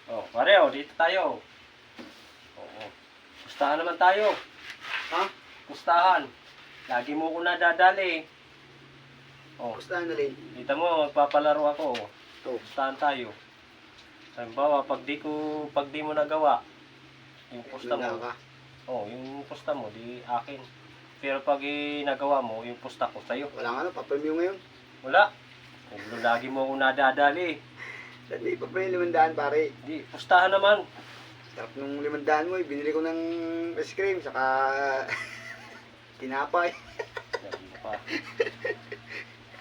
Oh, pareho, dito tayo. Oo. Pustahan naman tayo. Ha? Pustahan. Lagi mo ko nadadali. Oh, Pustahan na rin. kita mo, magpapalaro ako. Oh. Pustahan tayo. Halimbawa, pag di mo nagawa, yung pusta Wala mo, ka. oh, yung pusta mo, di akin. Pero pag nagawa mo, yung pusta ko sa'yo. Walang ano, pa-premyo ngayon. Wala. Kung lagi mo ko nadadali. Dati, pa-premyo 500 pare. Di, pustahan naman. Sarap nung 500 mo eh. Binili ko ng ice cream, saka tinapay. Sabi mo pa.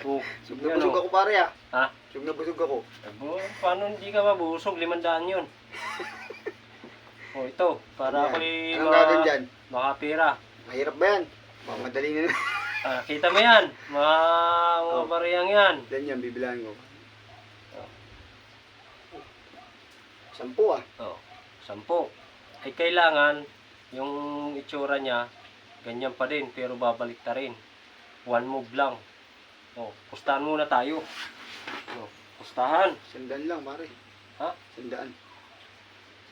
Oh, Sug na busog ako pare ah. Ha? Sug na busog ako. Paano hindi ka mabusog? 500 yun. Oh, ito. Para Yan. ako'y Anong gagawin dyan? makapira. Mahirap ba yan? Madali na. Ah, kita mo yan. Mga Oh. bariyang yan. Dan yan, bibilahan ko. Oh. 10 ah. Oh, 10. Ay kailangan yung itsura niya ganyan pa din pero babalik ta rin. One move lang. Oh, pustahan muna tayo. Oh, pustahan. 100 lang pare. Ha? 100.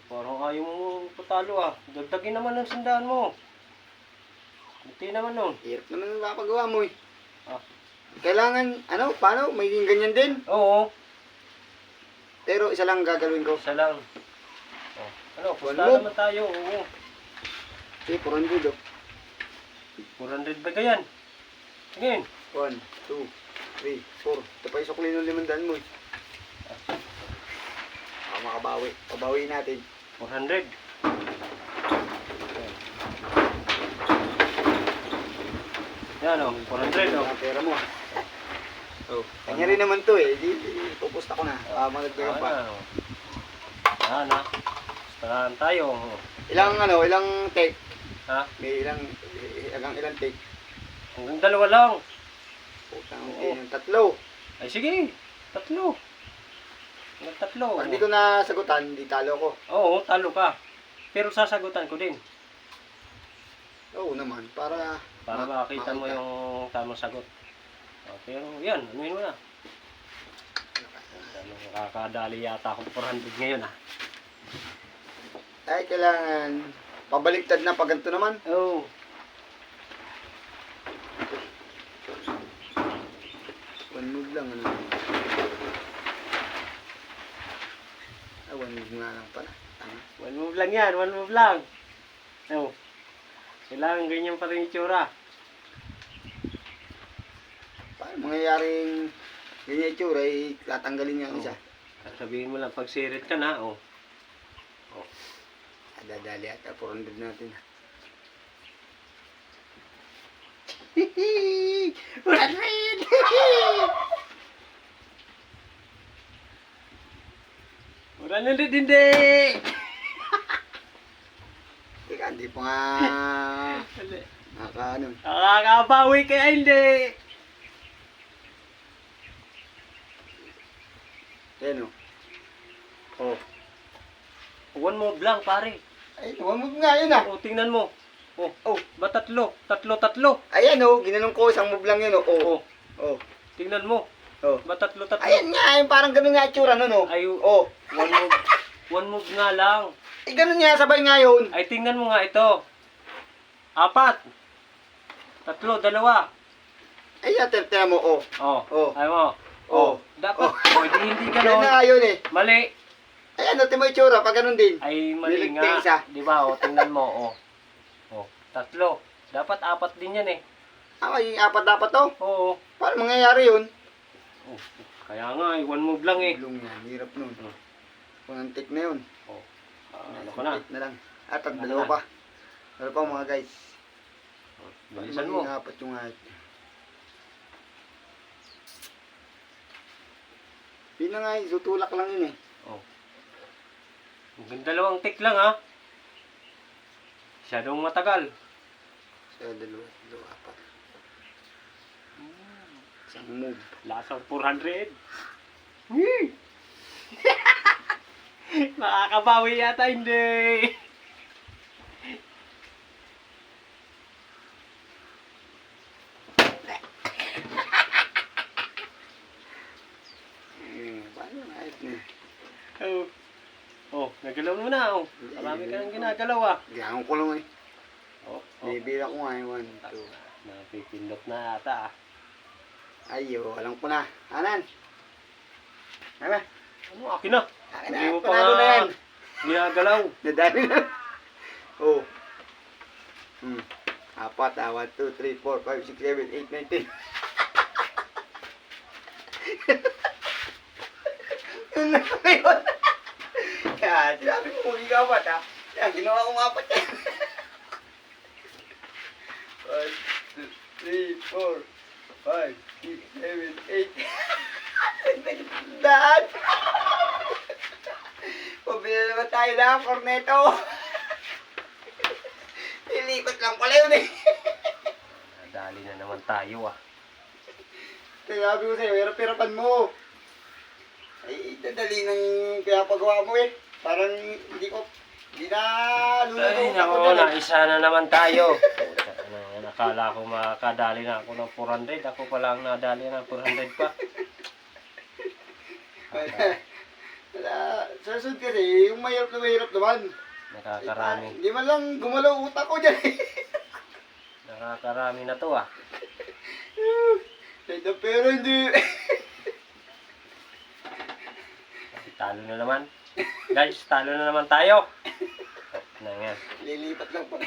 Parang ayaw mo patalo ah. Dagdagin naman ang sandaan mo. Buti naman nun. Hirap naman ang mapagawa mo eh. Ah. Kailangan, ano, paano? May ganyan din. Oo, Pero isa lang gagawin ko. isa lang. Oh, ano, One pustahan move. naman tayo. Oo. Okay, 400 oh. 400 ba yan? Tingin. 1, 2, 3, 4. Ito pa yung sukli ng 500 mo eh. Makabawi. Pabawiin natin. 400. Yan o, 400 o. Ang pera mo ah. Oh. Kanya rin naman to eh. Di, pupusta ko na. Managdagan pa. Yan na. Pustahan tayo. Ilang ano, ilang take? Ha? May ilang take? Hanggang dalawa lang. Putang Oo. yung tatlo. Ay sige, tatlo. Hanggang tatlo. Pag hindi ko nasagutan, di talo ko. Oo, talo ka. Pero sasagutan ko din. Oo naman, para Makita mo yung tamang sagot. Pero yan, anuhin mo na. Nakakadali yata ako 400 ngayon ah. Ay, kailangan pabaliktad na pag ganito naman. Oo. One move lang, ano. One move nga lang pala. Tama. One move lang yan, one move lang. Oo. Kailangan ganyan pa rin yung itsura. Paano mangyayaring ganyan itsura, eh, tatanggalin niya ang isa. Sabihin mo lang, pag sirit ka na, oh. Dadali ata, 400 natin. 100! Wala na rin, hindi! Teka, hindi pa nga ano. Nakakabawi kaya hindi! Yan o. Oh. One move lang, pare. Ay, one move nga yun ah. Oh, tingnan mo. Oh, ba tatlo? Tatlo. Ayan o, ginanong ko, isang move lang yun o. Oh, Oh. tingnan mo. Oh. Ba tatlo? Ayan nga, yung parang ganun nga itsura nun o. Ay, Oh. one move. One move nga lang. Eh, ganun nga, sabay nga yun. Ay, tingnan mo nga ito. 4. 3, 2. Ay, tingnan mo, oh. Oh, Oh. ay mo. Oh. Dapat, hindi Ganun ganon. na nga yun eh. Mali. Ayan, natin mo itsura, pag ganun din. Ay, mali Niligtay nga. isa. Di ba? O, tingnan mo. O, 3. Dapat 4 din yan eh. Ah, yung apat dapat to. Oo. Paano mangyayari yun? Oh, kaya nga, one move lang eh. Bulong yan, hirap nun. Hmm. Kung tik na yun. Oh, ano ko na. Tik na lang. At Ano dalawa na? pa. Dalawa pa mga guys. Bilisan mo. Apat yung height. Yun na nga, tutulak lang yun eh. Oh. Hanggang 2 tick lang ha. Masyadong matagal. So, dalawa, apat. Isang move. Lasang 400. Makakabawi yata hindi. Paano nga height na? Oh. Oh, nagalaw mo na, oh. Marami ka nang ginagalaw, ah. Gano'n ko lang eh. Oh, oh. Bibira ko nga eh. 1, 2. Napipindot na ata, ah. Ayo, alam ko na. Anan? Ano? Ano, akin na. Akin Hindi na, mo pa panalo na yan. ginagalaw. Nadali na. Oh. 4, 1, 2, 3, 4, 5, 6, 7, 8, 9, 10. Yun na yun. Yan, sinabi ko muli ka apat ha. Yan, ginawa kong apat yan. 1, 2, 3, 4, 5, 6, 7, 8. Daan. Pabili naman tayo na, corneto. Nilipat lang pala yun eh. Dali na naman tayo, ah. Sinabi ko sa'yo, hirap-hirapan mo. Ay, dadali ng pinapagawa mo eh. Parang hindi na Ay, luluto naku, ako dyan. naisa na naman tayo. Nakala ko makadali na ako ng 400. Ako pa lang nadali ng 400 pa. Wala, sa sunod kasi, yung mahirap naman. Nakakarami. Hindi man lang gumalaw utak ko dyan eh. Nakakarami na to, ah. Pero hindi. Talo na naman. Guys, talo na naman tayo. Na nga. Lilipat lang pala.